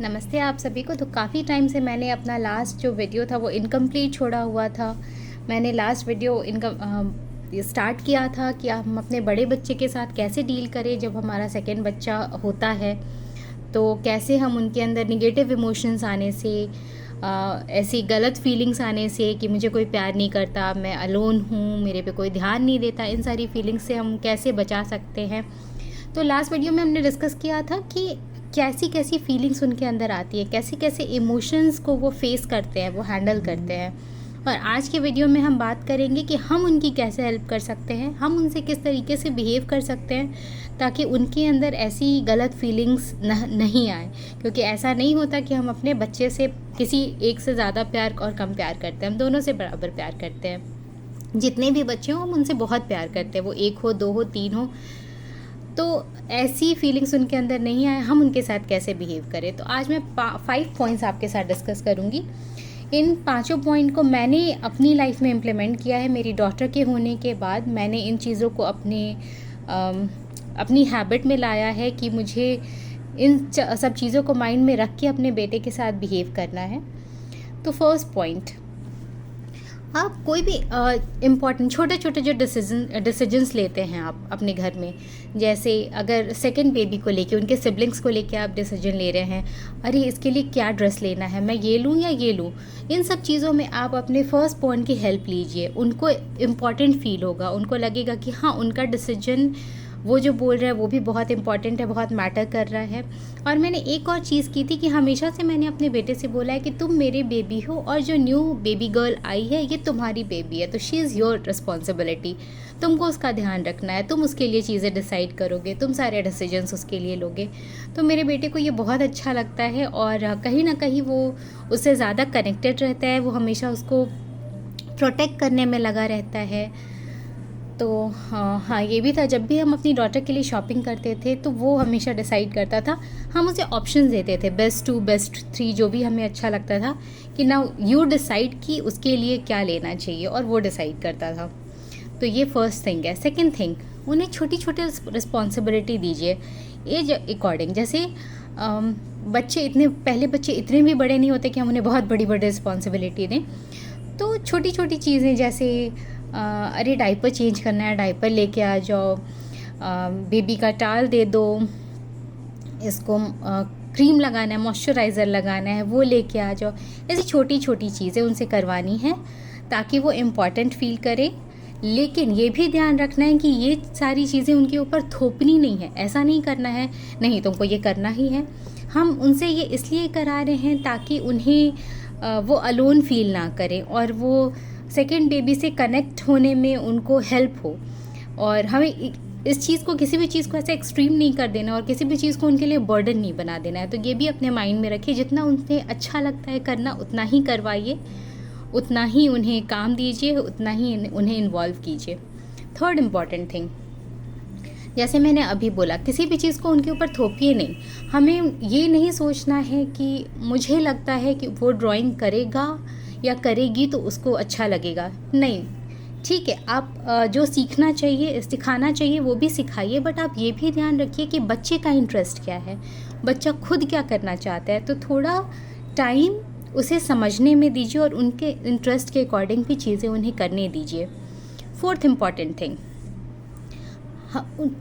नमस्ते आप सभी को। तो काफ़ी टाइम से मैंने अपना लास्ट जो वीडियो था वो इनकम्प्लीट छोड़ा हुआ था। मैंने लास्ट वीडियो स्टार्ट किया था कि हम अपने बड़े बच्चे के साथ कैसे डील करें जब हमारा सेकंड बच्चा होता है। तो कैसे हम उनके अंदर निगेटिव इमोशंस आने से, ऐसी गलत फीलिंग्स आने से कि मुझे कोई प्यार नहीं करता, मैं अलोन हूँ, मेरे पे कोई ध्यान नहीं देता, इन सारी फीलिंग्स से हम कैसे बचा सकते हैं। तो लास्ट वीडियो में हमने डिस्कस किया था कि कैसी कैसी फीलिंग्स उनके अंदर आती है, कैसे कैसे इमोशंस को वो फेस करते हैं, वो हैंडल करते हैं। और आज के वीडियो में हम बात करेंगे कि हम उनकी कैसे हेल्प कर सकते हैं, हम उनसे किस तरीके से बिहेव कर सकते हैं ताकि उनके अंदर ऐसी गलत फीलिंग्स नहीं आए। क्योंकि ऐसा नहीं होता कि हम अपने बच्चे से किसी एक से ज़्यादा प्यार और कम प्यार करते हैं, हम दोनों से बराबर प्यार करते हैं। जितने भी बच्चे हों हम उनसे बहुत प्यार करते हैं, वो एक हो, दो हो, तीन हो। तो ऐसी फीलिंग्स उनके अंदर नहीं आए, हम उनके साथ कैसे बिहेव करें। तो आज मैं 5 पॉइंट्स आपके साथ डिस्कस करूँगी। इन 5 पॉइंट को मैंने अपनी लाइफ में इम्प्लीमेंट किया है। मेरी डॉटर के होने के बाद मैंने इन चीज़ों को अपनी हैबिट में लाया है कि मुझे इन सब चीज़ों को माइंड में रख के अपने बेटे के साथ बिहेव करना है। तो फर्स्ट पॉइंट, आप कोई भी इम्पॉर्टेंट छोटे छोटे जो डिसीजंस लेते हैं आप अपने घर में, जैसे अगर सेकंड बेबी को लेके, उनके सिबलिंग्स को लेके आप डिसीजन ले रहे हैं, अरे इसके लिए क्या ड्रेस लेना है, मैं ये लूँ या ये लूँ, इन सब चीज़ों में आप अपने फर्स्ट पॉइंट की हेल्प लीजिए। उनको इम्पॉर्टेंट फील होगा, उनको लगेगा कि हाँ उनका डिसीजन, वो जो बोल रहा है वो भी बहुत इंपॉर्टेंट है, बहुत मैटर कर रहा है। और मैंने एक और चीज़ की थी कि हमेशा से मैंने अपने बेटे से बोला है कि तुम मेरे बेबी हो और जो न्यू बेबी गर्ल आई है ये तुम्हारी बेबी है, तो शी इज़ योर रिस्पॉन्सिबिलिटी। तुमको उसका ध्यान रखना है, तुम उसके लिए चीज़ें डिसाइड करोगे, तुम सारे डिसीजंस उसके लिए लोगे। तो मेरे बेटे को ये बहुत अच्छा लगता है और कहीं ना कहीं वो उससे ज़्यादा कनेक्टेड रहता है, वो हमेशा उसको प्रोटेक्ट करने में लगा रहता है। तो हाँ ये भी था, जब भी हम अपनी डॉटर के लिए शॉपिंग करते थे तो वो हमेशा डिसाइड करता था, हम उसे ऑप्शंस देते थे, बेस्ट 2 बेस्ट 3 जो भी हमें अच्छा लगता था, कि नाउ यू डिसाइड कि उसके लिए क्या लेना चाहिए, और वो डिसाइड करता था। तो ये फर्स्ट थिंग है। सेकंड थिंग, उन्हें छोटी छोटी रिस्पॉन्सिबिलिटी दीजिए एज अकॉर्डिंग। जैसे बच्चे इतने भी बड़े नहीं होते कि हम उन्हें बहुत बड़ी बड़ी रिस्पॉन्सिबिलिटी दें। तो छोटी छोटी चीज़ें जैसे अरे डायपर चेंज करना है, डायपर लेके आ जाओ, बेबी का टाल दे दो, इसको क्रीम लगाना है, मॉइस्चराइज़र लगाना है, वो लेके आ जाओ। ऐसी छोटी छोटी चीज़ें उनसे करवानी है ताकि वो इम्पॉर्टेंट फील करे। लेकिन ये भी ध्यान रखना है कि ये सारी चीज़ें उनके ऊपर थोपनी नहीं है, ऐसा नहीं करना है नहीं तुमको ये करना ही है। हम उनसे ये इसलिए करा रहे हैं ताकि उन्हें वो अलोन फील ना करें और वो सेकेंड बेबी से कनेक्ट होने में उनको हेल्प हो। और हमें इस चीज़ को, किसी भी चीज़ को ऐसे एक्सट्रीम नहीं कर देना और किसी भी चीज़ को उनके लिए बर्डन नहीं बना देना है। तो ये भी अपने माइंड में रखिए, जितना उन्हें अच्छा लगता है करना उतना ही करवाइए, उतना ही उन्हें काम दीजिए, उतना ही उन्हें इन्वॉल्व कीजिए। थर्ड इम्पॉर्टेंट थिंग, जैसे मैंने अभी बोला, किसी भी चीज़ को उनके ऊपर थोपिए नहीं। हमें ये नहीं सोचना है कि मुझे लगता है कि वो ड्राइंग करेगा या करेगी तो उसको अच्छा लगेगा। नहीं, ठीक है, आप जो सीखना चाहिए, सिखाना चाहिए वो भी सिखाइए, बट आप ये भी ध्यान रखिए कि बच्चे का इंटरेस्ट क्या है, बच्चा खुद क्या करना चाहता है। तो थोड़ा टाइम उसे समझने में दीजिए और उनके इंटरेस्ट के अकॉर्डिंग भी चीज़ें उन्हें करने दीजिए। फोर्थ इम्पॉर्टेंट थिंग,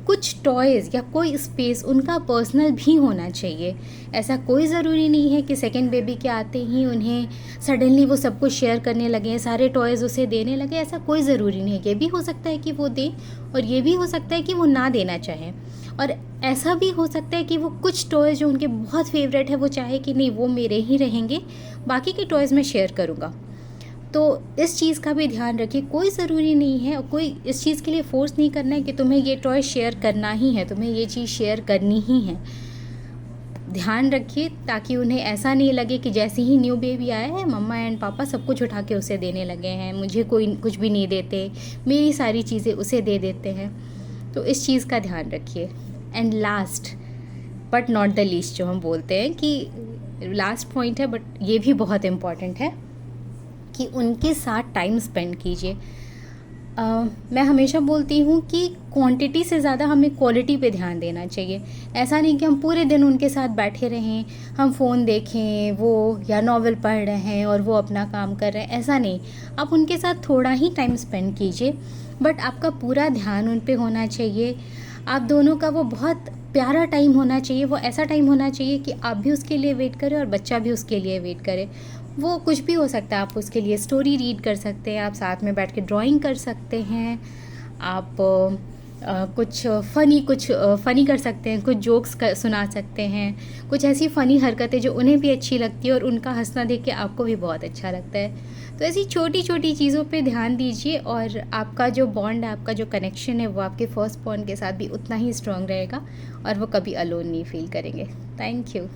कुछ टॉयज़ या कोई स्पेस उनका पर्सनल भी होना चाहिए। ऐसा कोई ज़रूरी नहीं है कि सेकेंड बेबी के आते ही उन्हें सडनली वो सब कुछ शेयर करने लगे, सारे टॉयज़ उसे देने लगे, ऐसा कोई ज़रूरी नहीं है। ये भी हो सकता है कि वो दें और ये भी हो सकता है कि वो ना देना चाहें, और ऐसा भी हो सकता है कि वो कुछ टॉयज़ जो उनके बहुत फेवरेट है वो चाहे कि नहीं वो मेरे ही रहेंगे, बाकी के टॉयज़ मैं शेयर करूँगा। तो इस चीज़ का भी ध्यान रखिए, कोई ज़रूरी नहीं है, कोई इस चीज़ के लिए फ़ोर्स नहीं करना है कि तुम्हें ये टॉय शेयर करना ही है, तुम्हें ये चीज़ शेयर करनी ही है। ध्यान रखिए ताकि उन्हें ऐसा नहीं लगे कि जैसे ही न्यू बेबी आया है मम्मा एंड पापा सब कुछ उठा के उसे देने लगे हैं, मुझे कोई कुछ भी नहीं देते, मेरी सारी चीज़ें उसे दे देते हैं। तो इस चीज़ का ध्यान रखिए। And last but not the least, जो हम बोलते हैं कि लास्ट पॉइंट है बट ये भी बहुत इम्पॉर्टेंट है, कि उनके साथ टाइम स्पेंड कीजिए। मैं हमेशा बोलती हूँ कि क्वांटिटी से ज़्यादा हमें क्वालिटी पे ध्यान देना चाहिए। ऐसा नहीं कि हम पूरे दिन उनके साथ बैठे रहें, हम फ़ोन देखें वो या नॉवल पढ़ रहे हैं और वो अपना काम कर रहे हैं, ऐसा नहीं। आप उनके साथ थोड़ा ही टाइम स्पेंड कीजिए, बट आपका पूरा ध्यान उन पे होना चाहिए। आप दोनों का वो बहुत प्यारा टाइम होना चाहिए, वो ऐसा टाइम होना चाहिए कि आप भी उसके लिए वेट करें और बच्चा भी उसके लिए वेट करे। वो कुछ भी हो सकता है, आप उसके लिए स्टोरी रीड कर सकते हैं, आप साथ में बैठ के ड्राइंग कर सकते हैं, आप कुछ फ़नी कर सकते हैं, कुछ जोक्स सुना सकते हैं, कुछ ऐसी फ़नी हरकतें जो उन्हें भी अच्छी लगती है और उनका हंसना देख के आपको भी बहुत अच्छा लगता है। तो ऐसी छोटी छोटी चीज़ों पे ध्यान दीजिए और आपका जो बॉन्ड है, आपका जो कनेक्शन है, वो आपके फर्स्ट बॉन्ड के साथ भी उतना ही स्ट्रॉन्ग रहेगा और वो कभी अलोन नहीं फील करेंगे। Thank you.